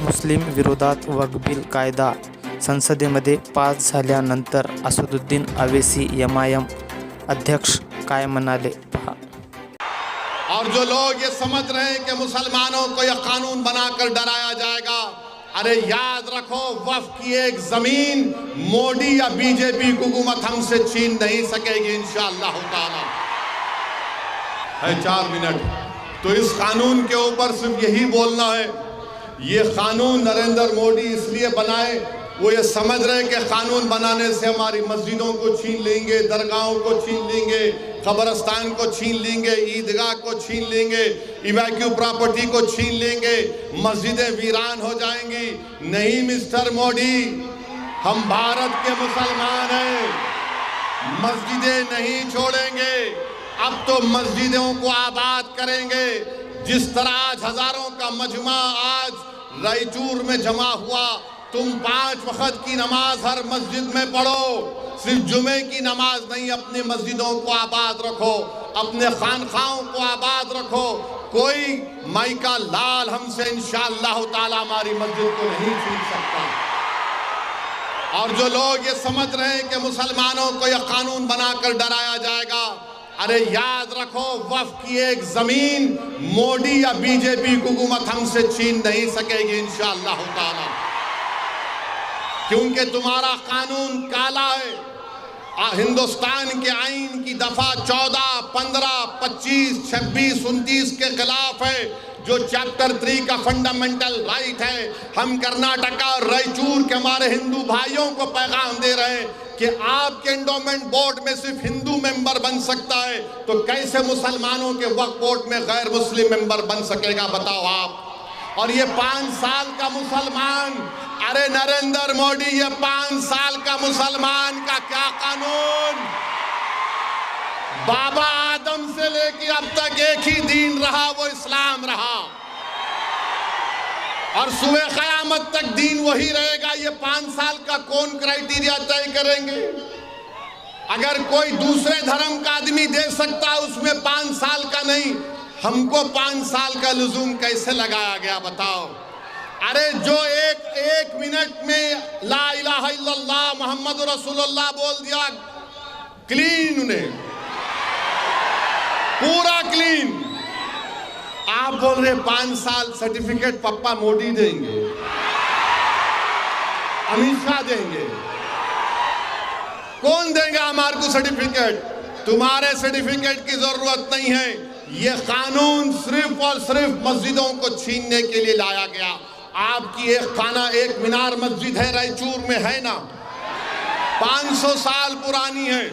मुस्लिम विरोधात वक्फ बिल कायदा संसदेमध्ये पास झाल्यानंतर असदुद्दीन ओवैसी MIM अध्यक्ष काय म्हणाले पहा। और जो लोग ये समझ रहे हैं कि मुसलमानों को यह कानून बनाकर डराया जाएगा, अरे याद रखो, वक्फ की एक जमीन मोदी या बीजेपी हुकूमत हमसे छीन नहीं सकेगी इंशाअल्लाह ताला। है 4 मिनट, तो इस कानून के ऊपर सिर्फ यही बोलना है, ये कानून नरेंद्र मोदी इसलिए बनाए, वो ये समझ रहे कि कानून बनाने से हमारी मस्जिदों को छीन लेंगे, दरगाहों को छीन लेंगे, कब्रस्तान को छीन लेंगे, ईदगाह को छीन लेंगे, इवैक्यू प्रॉपर्टी को छीन लेंगे, मस्जिदें वीरान हो जाएंगी। नहीं मिस्टर मोदी, हम भारत के मुसलमान हैं, मस्जिदें नहीं छोड़ेंगे। अब तो मस्जिदों को आबाद करेंगे। जिस तरह आज हजारों का मजमा आज रायचूर में जमा हुआ, तुम 5 वक्त की नमाज हर मस्जिद में पढ़ो, सिर्फ जुमे की नमाज नहीं, अपनी मस्जिदों को आबाद रखो, अपने खानखाओं को आबाद रखो। कोई माई का लाल हमसे इंशाअल्लाह ताला हमारी मस्जिद को नहीं छीन सकता। और जो लोग ये समझ रहे हैं कि मुसलमानों को यह कानून बनाकर डराया जाएगा, अरे याद रखो, वक्फ की एक जमीन मोदी या बीजेपी हुकूमत हमसे छीन नहीं सकेगी इंशाअल्लाह ताला, क्योंकि तुम्हारा कानून काला है। हिंदुस्तान के आईन की दफा 14, 15, 25, 26, 29 के खिलाफ है, जो चैप्टर 3 का फंडामेंटल राइट है। हम कर्नाटका और रायचूर के हमारे हिंदू भाइयों को पैगाम दे रहे हैं कि आपके एंडोमेंट बोर्ड में सिर्फ हिंदू मेंबर बन सकता है, तो कैसे मुसलमानों के वक्फ बोर्ड में गैर मुस्लिम मेंबर बन सकेगा, बताओ आप। और ये 5 साल का मुसलमान, अरे नरेंद्र मोदी, ये 5 साल का मुसलमान का क्या कानून? बाबा आदम से लेके अब तक एक ही दीन रहा, वो इस्लाम रहा, और सुबह क़यामत तक दीन वही रहेगा। ये 5 साल का कौन क्राइटेरिया तय करेंगे? अगर कोई दूसरे धर्म का आदमी दे सकता, उसमें 5 साल का नहीं, हमको 5 साल का लुज़ूम कैसे लगाया गया, बताओ। अरे जो एक मिनट में ला इलाहा इल्लल्लाह मोहम्मद रसूलुल्लाह बोल दिया, क्लीन, उन्हें पूरा क्लीन। आप बोल रहे 5 साल सर्टिफिकेट पप्पा मोदी देंगे, अमित शाह देंगे, कौन देगा हमारे को सर्टिफिकेट? तुम्हारे सर्टिफिकेट की जरूरत नहीं है। यह कानून सिर्फ और सिर्फ मस्जिदों को छीनने के लिए लाया गया। आपकी एक मीनार मस्जिद है रायचूर में, है ना, 500 साल पुरानी है।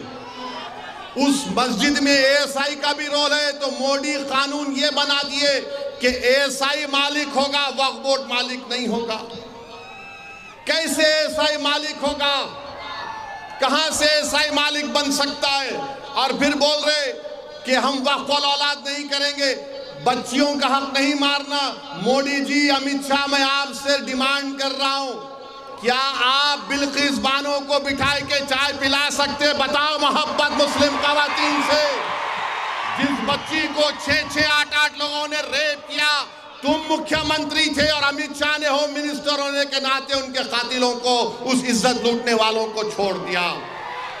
उस मस्जिद में ASI का भी रोल है, तो मोदी कानून ये बना दिए कि ASI मालिक होगा, वक्फ बोर्ड मालिक नहीं होगा। कैसे ASI मालिक होगा? कहां से ASI मालिक बन सकता है? और फिर बोल रहे कि हम वक्फ औलाद नहीं करेंगे, बच्चियों का हक नहीं मारना। मोदी जी, अमित शाह, मैं आपसे डिमांड कर रहा हूं, क्या आप बिल्किस बानो को बिठाए के चाय पिला सकते? बताओ मोहब्बत मुस्लिम खवातीन से। जिस बच्ची को 6-6, 8-8 लोगों ने रेप किया, तुम मुख्यमंत्री थे और अमित शाह ने होम मिनिस्टर होने के नाते उनके कातिलों को, उस इज्जत लूटने वालों को छोड़ दिया।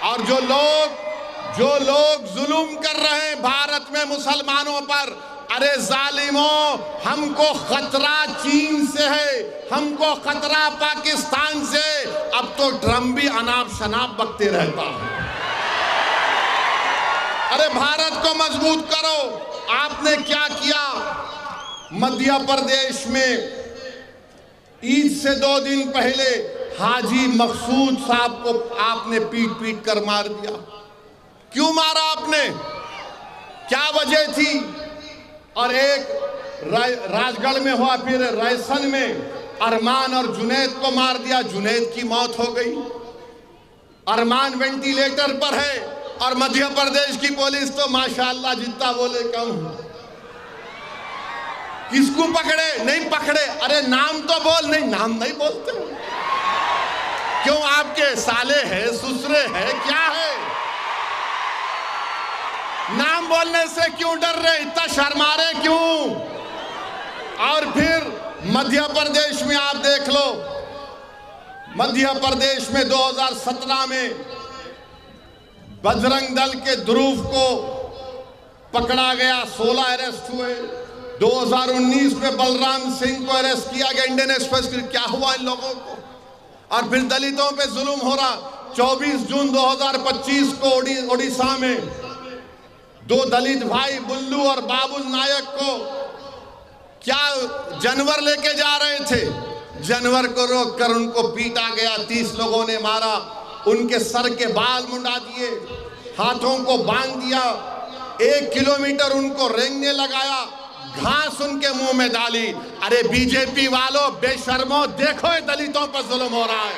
और जो लोग जुल्म कर रहे हैं भारत में मुसलमानों पर, अरे जालिमों, हमको खतरा चीन से है, हमको खतरा पाकिस्तान से। अब तो ड्रम भी अनाप शनाप बकते रहता है। अरे भारत को मजबूत करो। आपने क्या किया? मध्य प्रदेश में ईद से 2 दिन पहले हाजी मकसूद साहब को आपने पीट कर मार दिया। क्यों मारा आपने? क्या वजह थी? और एक राजगढ़ में हुआ, फिर रायसन में अरमान और जुनैद को मार दिया, जुनैद की मौत हो गई। अरमान वेंटिलेटर पर है, और मध्य प्रदेश की पुलिस तो माशाअल्लाह जितना बोले कम। किसको पकड़े? नहीं पकड़े। अरे नाम तो बोल। नहीं, नाम नहीं बोलते। क्यों? आपके साले है, ससुरे है, क्या है? नाम बोलने से क्यों डर रहे? इतना शर्मा रहे क्यों? और फिर मध्य प्रदेश में आप देख लो, मध्य प्रदेश में 2017 में बजरंग दल के ध्रुव को पकड़ा गया, 16 अरेस्ट हुए। 2019 में बलराम सिंह को अरेस्ट किया गया इंडियन एक्सप्रेस। क्या हुआ इन लोगों को? और फिर दलितों पे जुल्म हो रहा। 24 जून 2025 को ओडिशा में 2 दलित भाई बुल्लू और बाबुल नायक को क्या जानवर लेके जा रहे थे, जानवर को रोककर उनको पीटा गया। 30 लोगों ने मारा, उनके सर के बाल मुंडा दिए, हाथों को बांध दिया, 1 किलोमीटर उनको रेंगने लगाया, घास उनके मुंह में डाली। अरे बीजेपी वालों, बेशर्मो, देखो ये दलितों पर जुल्म हो रहा है,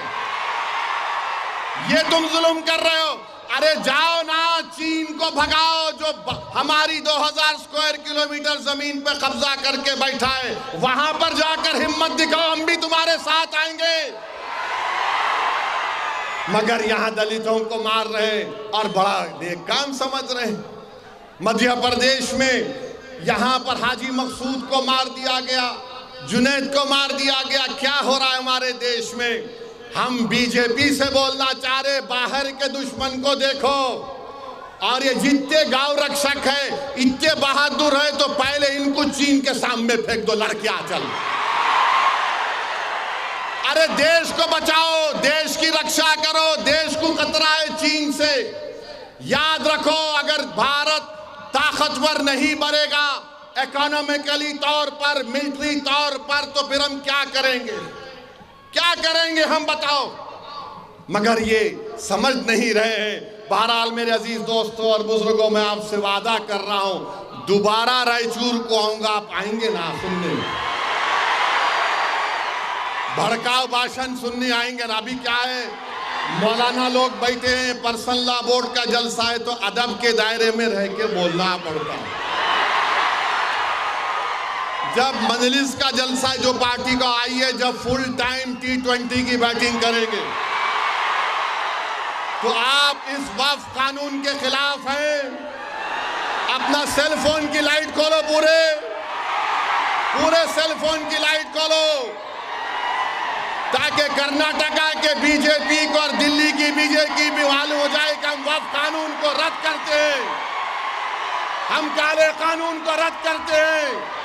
ये तुम जुल्म कर रहे हो। अरे जाओ ना, चीन को भगाओ जो हमारी 2000 स्क्वायर किलोमीटर जमीन पे कब्जा करके बैठा है, वहां पर जाकर हिम्मत दिखाओ, हम भी तुम्हारे साथ आएंगे। मगर यहां दलितों को मार रहे और बड़ा नेक काम समझ रहे। मध्य प्रदेश में यहां पर हाजी मकसूद को मार दिया गया, जुनैद को मार दिया गया। क्या हो रहा है हमारे देश में? हम बीजेपी से बोलना चाह रहे, बाहर के दुश्मन को देखो। और ये जितने गांव रक्षक है, इतने बहादुर है, तो पहले इनको चीन के सामने फेंक दो, लड़कियां चल। अरे देश को बचाओ, देश की रक्षा करो, देश को खतरा है चीन से। याद रखो, अगर भारत ताकतवर नहीं बनेगा इकोनॉमिकली तौर पर, मिलिट्री तौर पर, तो फिर हम क्या करेंगे? क्या करेंगे हम, बताओ? मगर ये समझ नहीं रहे हैं। बहरहाल मेरे अजीज दोस्तों और बुजुर्गों, मैं आपसे वादा कर रहा हूं, दोबारा रायचूर को आऊंगा, आप आएंगे ना सुनने? भड़काऊ भाषण सुनने आएंगे ना? अभी क्या है, मौलाना लोग बैठे हैं, पर्सनल लॉ बोर्ड का जलसा है, तो अदब के दायरे में रह के बोलना पड़ता है। जब मजलिस का जलसा है जो पार्टी का, आइए जब फुल टाइम T20 की बैटिंग करेंगे, तो आप इस वक्फ कानून के खिलाफ हैं। अपना सेल फोन की लाइट खोलो, पूरे सेल फोन की लाइट खोलो, ताकि कर्नाटका के बीजेपी को और दिल्ली की बीजेपी भी मालूम हो जाए कि हम वक्फ कानून को रद्द करते हैं, हम काले कानून को रद्द करते हैं।